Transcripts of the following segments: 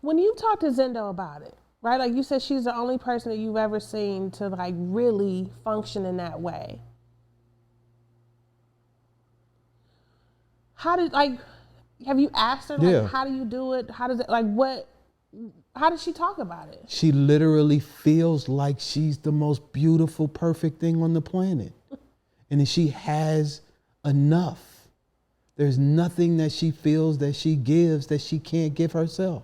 when you talk to Zendo about it, right? Like you said, she's the only person that you've ever seen to like really function in that way. How did have you asked her like how do you do it? How does it how does she talk about it? She literally feels like she's the most beautiful, perfect thing on the planet. And she has enough. There's nothing that she feels that she gives that she can't give herself.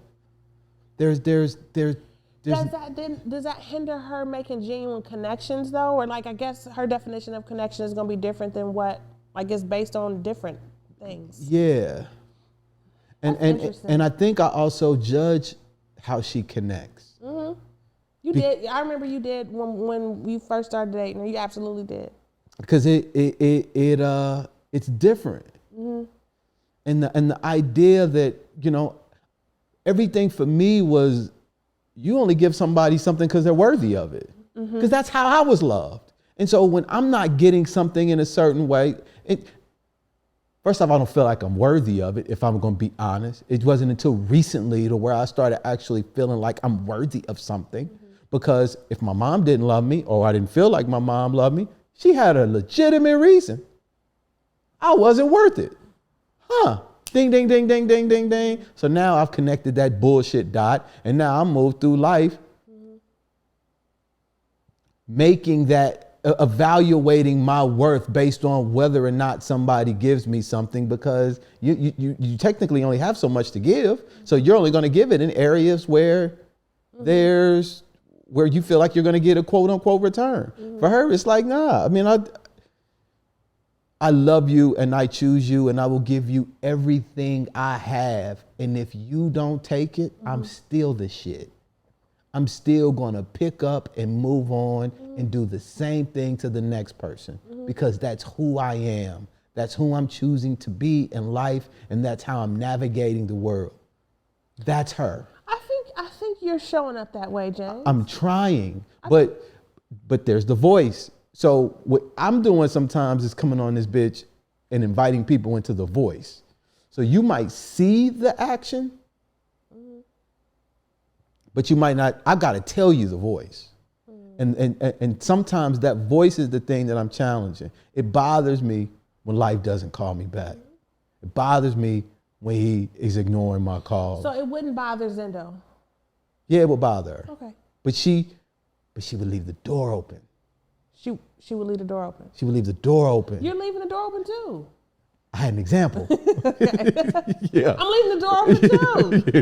Does that hinder her making genuine connections though? Or like I guess her definition of connection is gonna be different than what it's based on different things. Yeah. And I think I also judge how she connects. Mm-hmm. You did. I remember you did when you first started dating her. You absolutely did. Because it's different. Mm-hmm. And the idea that, everything for me was you only give somebody something because they're worthy of it. Because that's how I was loved. And so when I'm not getting something in a certain way, first off, I don't feel like I'm worthy of it, if I'm going to be honest. It wasn't until recently to where I started actually feeling like I'm worthy of something. Because if my mom didn't love me or I didn't feel like my mom loved me, she had a legitimate reason. I wasn't worth it. Ding, ding, ding, ding, ding, ding, ding. So now I've connected that bullshit dot, and now I'm moved through life making that, evaluating my worth based on whether or not somebody gives me something, because you technically only have so much to give. So you're only going to give it in areas where where you feel like you're going to get a quote unquote return. For her, it's like, nah, I mean, I love you and I choose you and I will give you everything I have. And if you don't take it, I'm still the shit. I'm still going to pick up and move on and do the same thing to the next person because that's who I am. That's who I'm choosing to be in life. And that's how I'm navigating the world. That's her. I think you're showing up that way, James. I'm trying, but there's the voice. So what I'm doing sometimes is coming on this bitch and inviting people into the voice. So you might see the action, but you might not. I got to tell you the voice. And sometimes that voice is the thing that I'm challenging. It bothers me when life doesn't call me back. It bothers me when he is ignoring my calls. So it wouldn't bother Zendo? Yeah, it would bother her. Okay. But she would leave the door open. She would leave the door open. She would leave the door open. You're leaving the door open too. I had an example. Yeah. I'm leaving the door open too. Yeah.